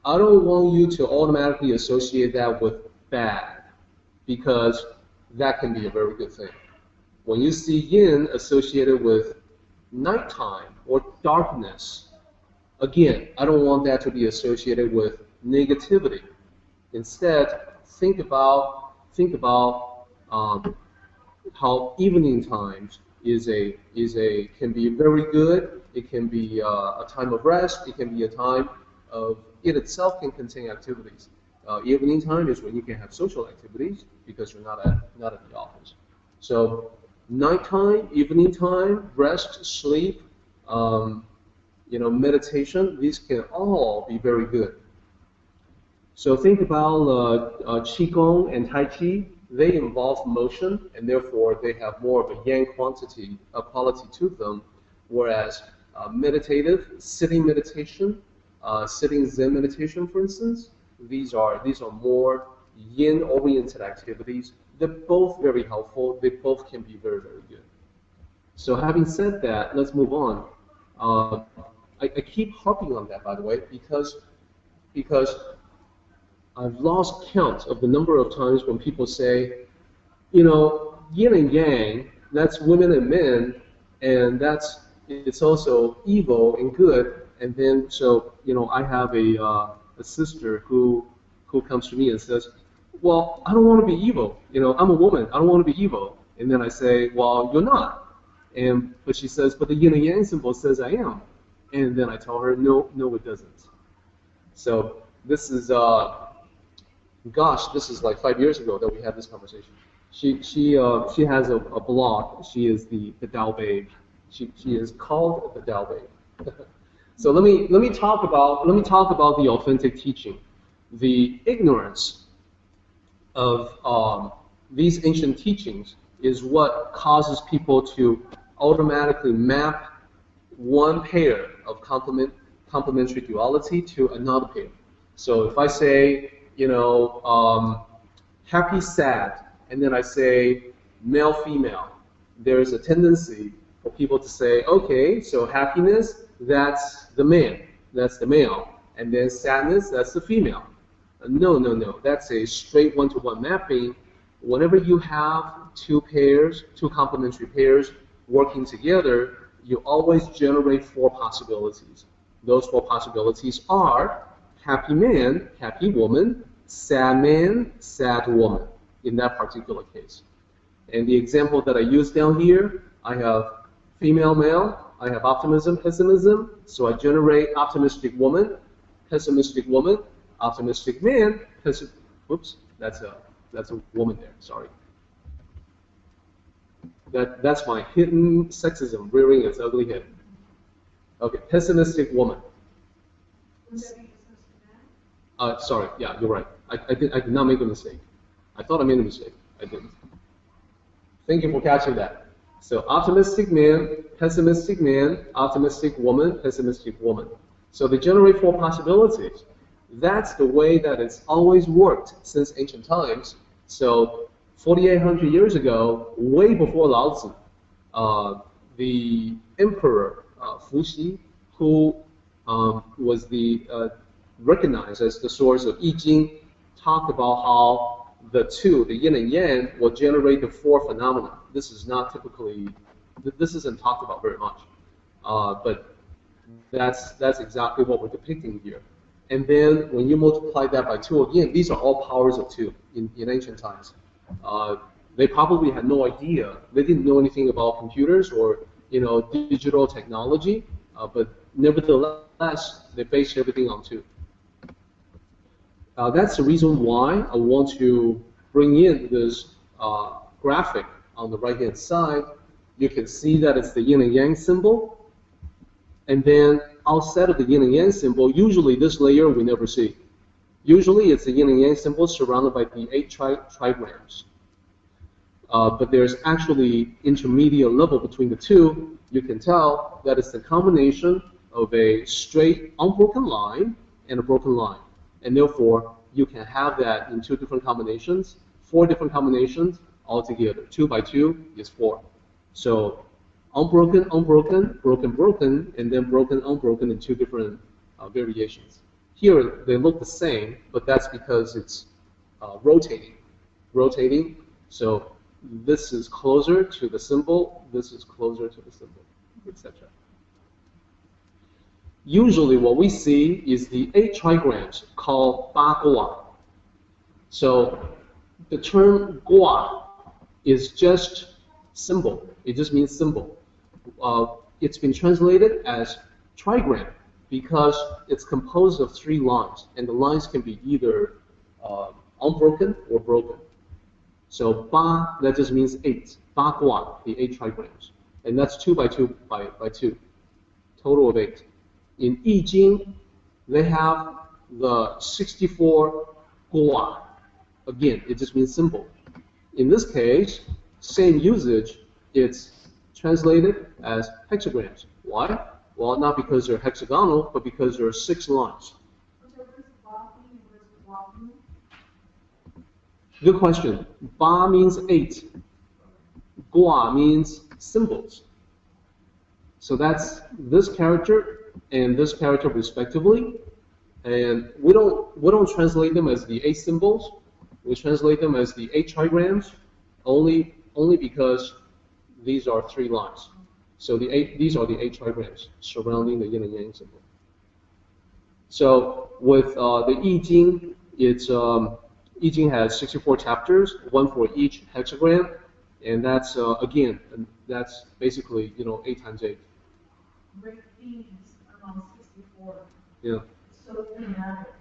I don't want you to automatically associate that with bad, because that can be a very good thing. When you see yin associated with nighttime or darkness, again, I don't want that to be associated with negativity. Instead, think about how evening times can be very good. It can be a time of rest. It can be a time of, it itself can contain activities. Evening time is when you can have social activities because you're not at the office. So nighttime, evening time, rest, sleep, meditation, these can all be very good. So think about Qigong and Tai Chi. They involve motion, and therefore they have more of a yang quality to them, whereas meditative, sitting meditation, sitting Zen meditation, for instance, these are more yin-oriented activities. They're both very helpful. They both can be very, very good. So having said that, let's move on. I keep harping on that, by the way, because I've lost count of the number of times when people say, yin and yang, that's women and men, and it's also evil and good. And then, so, I have a sister who comes to me and says, well, I don't want to be evil. I'm a woman. I don't want to be evil. And then I say, well, you're not. But she says, but the yin and yang symbol says I am. And then I tell her, no, it doesn't. So this is, this is like 5 years ago that we had this conversation. She has a blog. She is the Tao Babe. She is called the Tao Babe. So let me talk about the authentic teaching. The ignorance of these ancient teachings is what causes people to automatically map one pair of complementary duality to another pair. So if I say, happy, sad, and then I say male, female, there's a tendency for people to say, okay, so happiness, that's the man, that's the male, and then sadness, that's the female. No, that's a straight one-to-one mapping. Whenever you have two complementary pairs working together, you always generate 4 possibilities. Those 4 possibilities are happy man, happy woman, sad man, sad woman, in that particular case. And the example that I use down here, I have female, male, I have optimism, pessimism, so I generate optimistic woman, optimistic man, whoops, that's a woman there, sorry. That's my hidden sexism rearing its ugly head. Okay, pessimistic woman. Sorry, yeah, you're right. I did not make a mistake. I thought I made a mistake. I didn't. Thank you for catching that. So optimistic man, optimistic woman, pessimistic woman. So they generate 4 possibilities. That's the way that it's always worked since ancient times. So 4,800 years ago, way before Lao Tzu, the emperor Fuxi, who was recognized as the source of I Ching, talked about how the yin and yang, will generate the 4 phenomena. This is not typically, this isn't talked about very much, but that's exactly what we're depicting here. And then when you multiply that by 2 again, these are all powers of 2 in ancient times. They probably had no idea. They didn't know anything about computers or digital technology, but nevertheless, they based everything on 2. That's the reason why I want to bring in this graphic on the right-hand side. You can see that it's the yin and yang symbol. And then outside of the yin and yang symbol, usually this layer we never see. Usually it's the yin and yang symbol surrounded by the 8 trigrams. But there's actually intermediate level between the 2. You can tell that it's the combination of a straight unbroken line and a broken line. And therefore, you can have that in 2 different combinations, 4 different combinations altogether. 2 by 2 is 4. So unbroken, unbroken, broken, broken, and then broken, unbroken in 2 different variations. Here, they look the same, but that's because it's rotating. So this is closer to the symbol, this is closer to the symbol, etc. Usually what we see is the 8 trigrams called Ba Gua. So the term Gua is just symbol. It just means symbol. It's been translated as trigram because it's composed of 3 lines, and the lines can be either unbroken or broken. So Ba, that just means 8. Ba Gua, the 8 trigrams. And that's 2 by 2 by 2. Total of 8. In I Ching, they have the 64 gua. Again, it just means symbol. In this case, same usage, it's translated as hexagrams. Why? Well, not because they're hexagonal, but because there are 6 lines. Good question. Ba means 8. Gua means symbols. So that's this character and this character respectively. And we don't translate them as the 8 symbols. We translate them as the 8 trigrams only because these are 3 lines. So these are the 8 trigrams surrounding the yin and yang symbol. So with the I Ching, I Ching has 64 chapters, 1 for each hexagram, and that's again, that's basically 8 times 8. Great themes among 64. Yeah. So thematic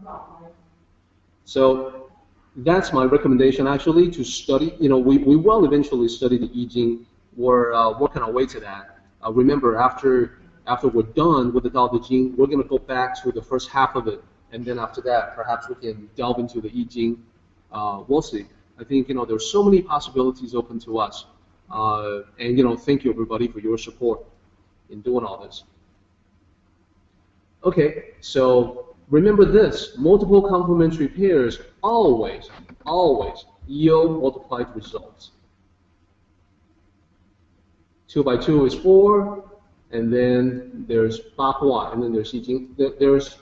about life. So that's my recommendation actually, to study. We will eventually study the I Ching. We're working our way to that. Remember, after we're done with the Tao Te Ching, we're going to go back to the first half of it, and then after that, perhaps we can delve into the I Ching. We'll see. I think there's so many possibilities open to us, and thank you everybody for your support in doing all this. Okay, so remember this: multiple complementary pairs always yield multiplied results. 2 by 2 is 4, and then there's Ba Hua, and then there's I Ching. There's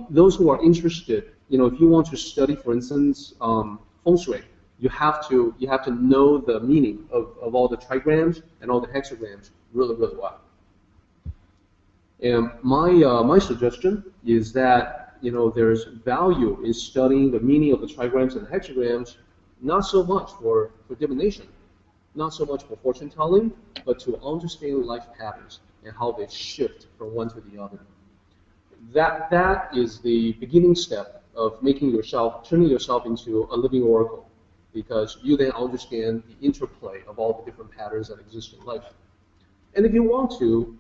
those who are interested. If you want to study, for instance, feng shui, you have to know the meaning of all the trigrams and all the hexagrams really well. And my suggestion is that there's value in studying the meaning of the trigrams and hexagrams, not so much for divination, not so much for fortune telling, but to understand life patterns and how they shift from one to the other. That is the beginning step of turning yourself into a living oracle, because you then understand the interplay of all the different patterns that exist in life. And if you want to,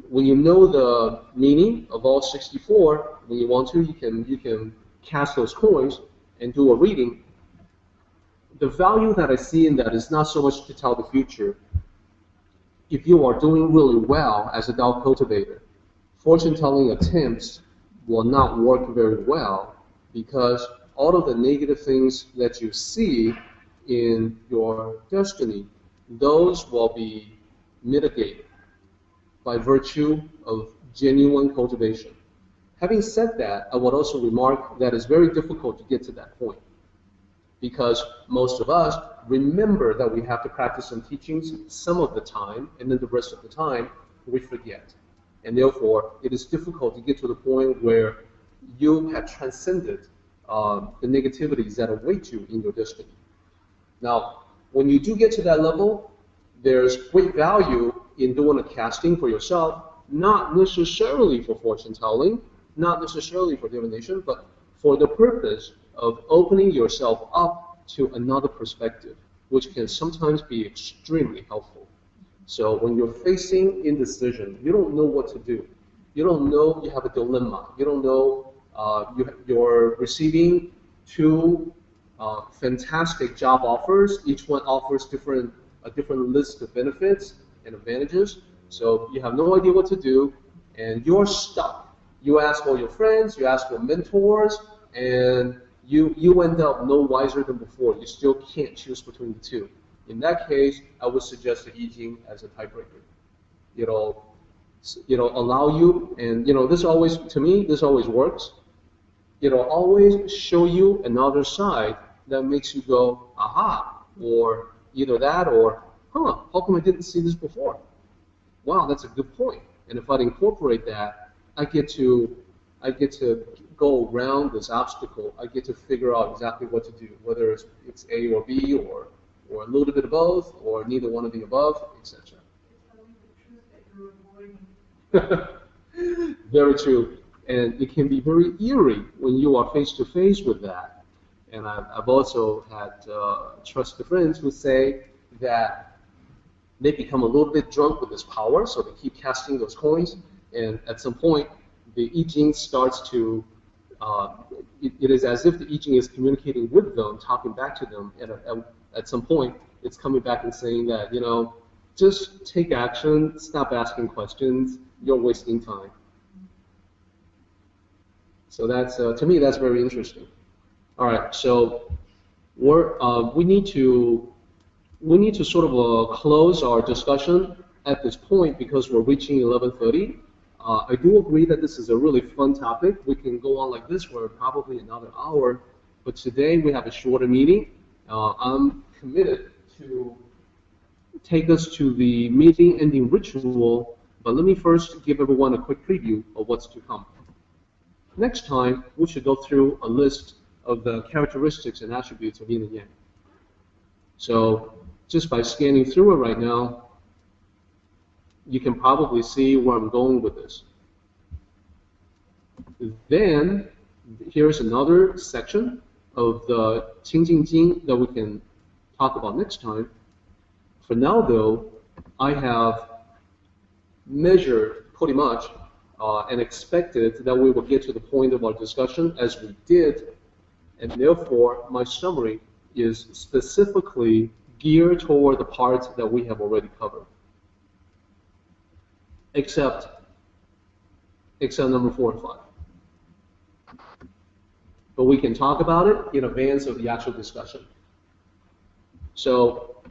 when you know the meaning of all 64, when you want to, you can cast those coins and do a reading. The value that I see in that is not so much to tell the future. If you are doing really well as a Tao cultivator, fortune-telling attempts will not work very well, because all of the negative things that you see in your destiny, those will be mitigated by virtue of genuine cultivation. Having said that, I would also remark that it's very difficult to get to that point, because most of us remember that we have to practice some teachings some of the time, and then the rest of the time we forget. And therefore, it is difficult to get to the point where you have transcended the negativities that await you in your destiny. Now, when you do get to that level, there's great value in doing a casting for yourself, not necessarily for fortune telling, not necessarily for divination, but for the purpose of opening yourself up to another perspective, which can sometimes be extremely helpful. So when you're facing indecision, you don't know what to do. You don't know, you have a dilemma. You don't know, you're receiving 2 fantastic job offers. Each one offers a different list of benefits and advantages. So you have no idea what to do, and you're stuck. You ask all your friends, you ask your mentors, and you end up no wiser than before. You still can't choose between the 2. In that case, I would suggest the I Ching as a tiebreaker. It'll allow you, and this always, to me, this always works. It'll always show you another side that makes you go, aha, or either that, or how come I didn't see this before? Wow, that's a good point. And if I incorporate that, I get to go around this obstacle. I get to figure out exactly what to do, whether it's A or B, or a little bit of both, or neither one of the above, etc. Very true. And it can be very eerie when you are face to face with that. And I've also had trusted friends who say that they become a little bit drunk with this power, so they keep casting those coins, and at some point, the I Ching starts to, it is as if the I Ching is communicating with them, talking back to them, and at some point, it's coming back and saying that, you know, just take action, stop asking questions, you're wasting time. So that's, to me, that's very interesting. All right, so we need to sort of close our discussion at this point because we're reaching 11:30. I do agree that this is a really fun topic. We can go on like this for probably another hour, but today we have a shorter meeting. I'm committed to take us to the meeting ending ritual, but let me first give everyone a quick preview of what's to come. Next time, we should go through a list of the characteristics and attributes of yin and yang. So just by scanning through it right now, you can probably see where I'm going with this. Then, here's another section of the Qingjing Jing that we can talk about next time. For now, though, I have measured pretty much and expected that we will get to the point of our discussion as we did, and therefore my summary is specifically geared toward the parts that we have already covered, except number 4 and 5. But we can talk about it in advance of the actual discussion. So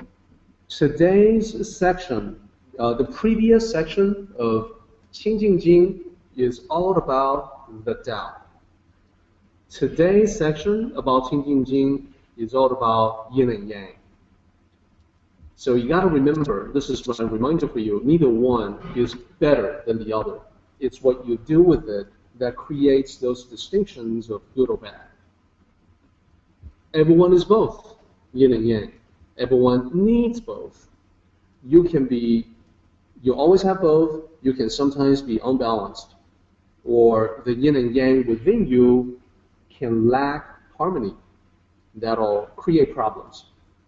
today's section, the previous section of Qingjing Jing is all about the Tao. Today's section about Qingjing Jing is all about yin and yang. So you got to remember, this is my reminder for you, neither one is better than the other. It's what you do with it that creates those distinctions of good or bad. Everyone is both yin and yang. Everyone needs both. You always have both. You can sometimes be unbalanced, or the yin and yang within you can lack harmony. That'll create problems.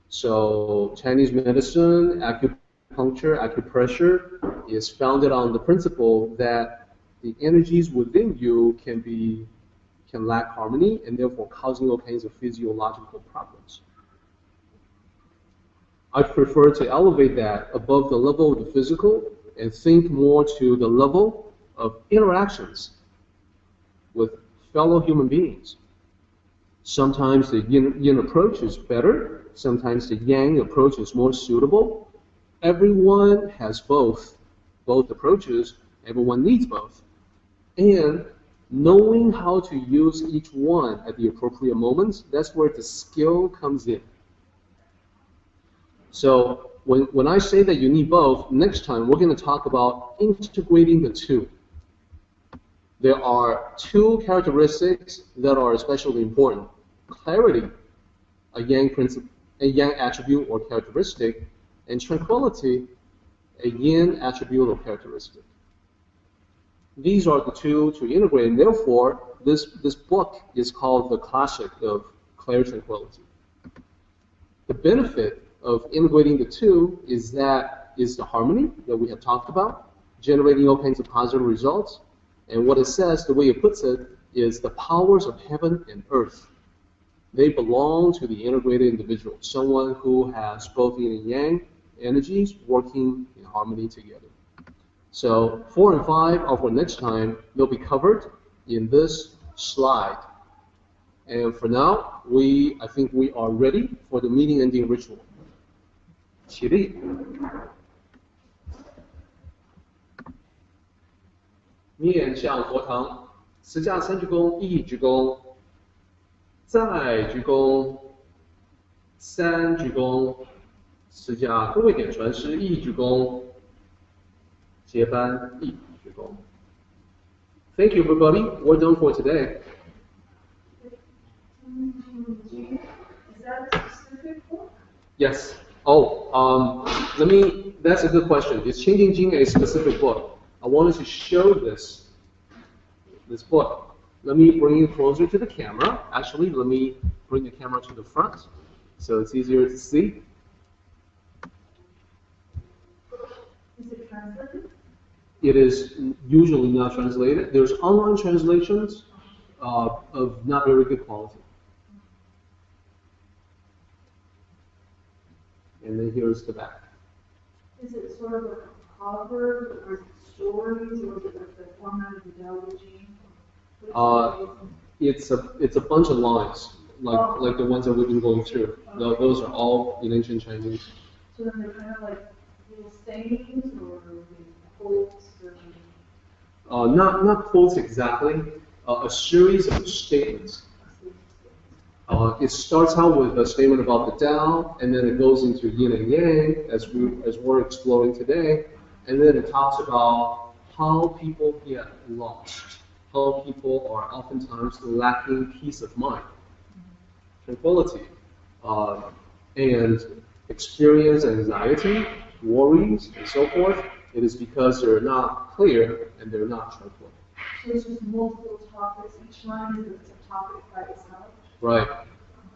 So Chinese medicine, acupuncture, acupressure is founded on the principle that the energies within you can lack harmony and therefore causing all kinds of physiological problems. I prefer to elevate that above the level of the physical and think more to the level of interactions with fellow human beings. Sometimes the yin approach is better, sometimes the yang approach is more suitable. Everyone has both approaches, everyone needs both. And knowing how to use each one at the appropriate moments, that's where the skill comes in. So when I say that you need both, next time we're going to talk about integrating the two. There are two characteristics that are especially important. Clarity, a yang attribute or characteristic, and tranquility, a yin attribute or characteristic. These are the two to integrate, and therefore this book is called The Classic of Clear Tranquility. The benefit of integrating the two is the harmony that we have talked about, generating all kinds of positive results. And what it says, the way it puts it, is the powers of heaven and earth. They belong to the integrated individual, someone who has both yin and yang energies working in harmony together. So 4 and 5 are for next time. They'll be covered in this slide. And for now, I think we are ready for the meeting ending ritual. 起立。面向佛堂，持架3鞠躬，一鞠躬，再鞠躬，3鞠躬，持架各位点传师一鞠躬，结班一鞠躬。Thank you, everybody. We're done for today. Is that a specific book? Yes. That's a good question. Is Qingjing Jing a specific book? I wanted to show this book. Let me bring you closer to the camera. Actually, let me bring the camera to the front so it's easier to see. translated? It is usually not translated. There's online translations of not very good quality. And then here's the back. Is it sort of like a proverb, or is it stories, or is it like the format of the Tao Te Ching? It's a bunch of lines, like the ones that we've been going through. Those are all in ancient Chinese. So then they're kind of like little sayings, or quotes, or Not quotes exactly. A series of statements. It starts out with a statement about the Tao, and then it goes into yin and yang, as we're exploring today, and then it talks about how people get lost, how people are oftentimes lacking peace of mind, tranquility, and experience anxiety, worries, and so forth. It is because they're not clear and they're not tranquil. So it's just multiple topics. Each line is a topic by itself. Right.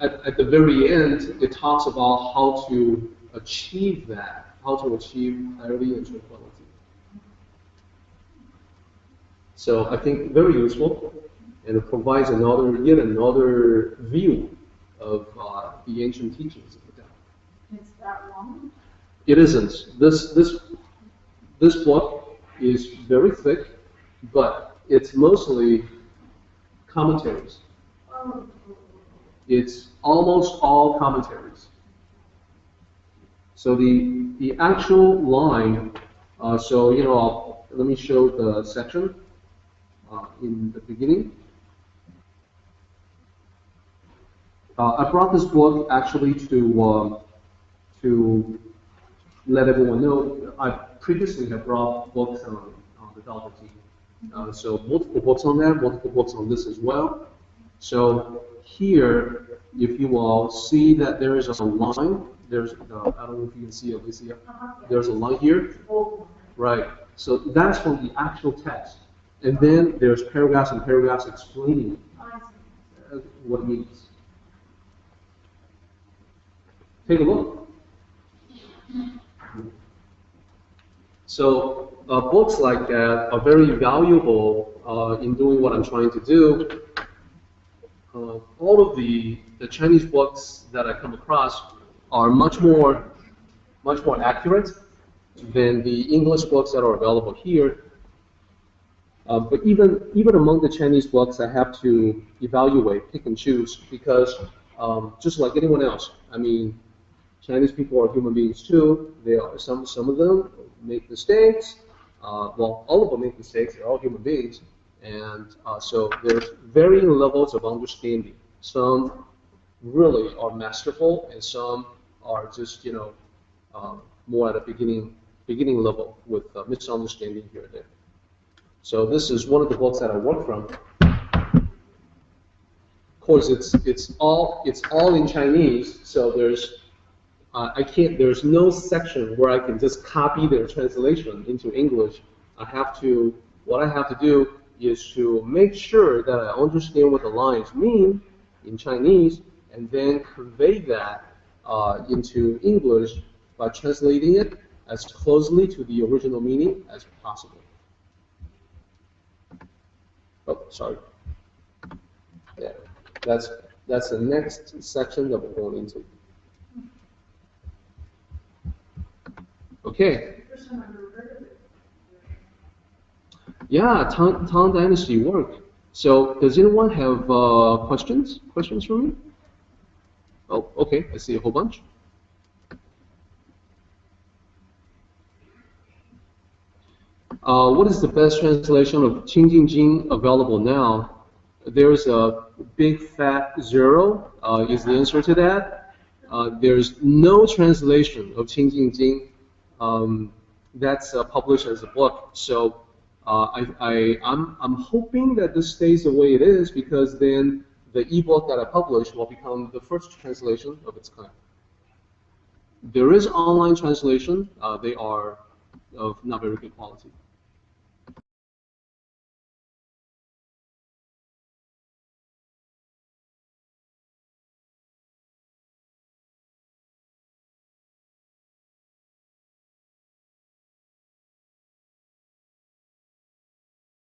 At the very end, it talks about how to achieve that, how to achieve clarity and tranquility. So I think very useful, and it provides yet another view of the ancient teachings of the Tao. It's that long? It isn't. This book is very thick, but it's mostly commentaries. Oh. It's almost all commentaries. So the actual line, let me show the section in the beginning. I brought this book actually to let everyone know. I previously have brought books on the Tao Te Ching. So multiple books on that, multiple books on this as well. So here, if you all see that there is a line, I don't know if you can see it, Alicia. There's a line here. Right. So that's from the actual text. And then there's paragraphs and paragraphs explaining what it means. Take a look. So books like that are very valuable in doing what I'm trying to do. All of the Chinese books that I come across are much more accurate than the English books that are available here. But even among the Chinese books, I have to evaluate, pick and choose, because just like anyone else, I mean, Chinese people are human beings too. They are some of them make mistakes. Well, all of them make mistakes. They're all human beings, and so there's varying levels of understanding. Some really are masterful, and some are just more at a beginning level with misunderstanding here and there. So this is one of the books that I work from. Of course, it's all in Chinese, so there's no section where I can just copy their translation into English. What I have to do is to make sure that I understand what the lines mean in Chinese, and then convey that into English by translating it as closely to the original meaning as possible. Oh, sorry. Yeah, that's the next section that we're going into. Okay. Yeah, Tang Dynasty work. So, does anyone have questions? Questions for me? Oh, okay. I see a whole bunch. What is the best translation of Qingjing Jing available now? There's a big fat zero is the answer to that. There's no translation of Qingjing Jing that's published as a book. So I'm hoping that this stays the way it is, because then the ebook that I publish will become the first translation of its kind. There is online translation. They are of not very good quality.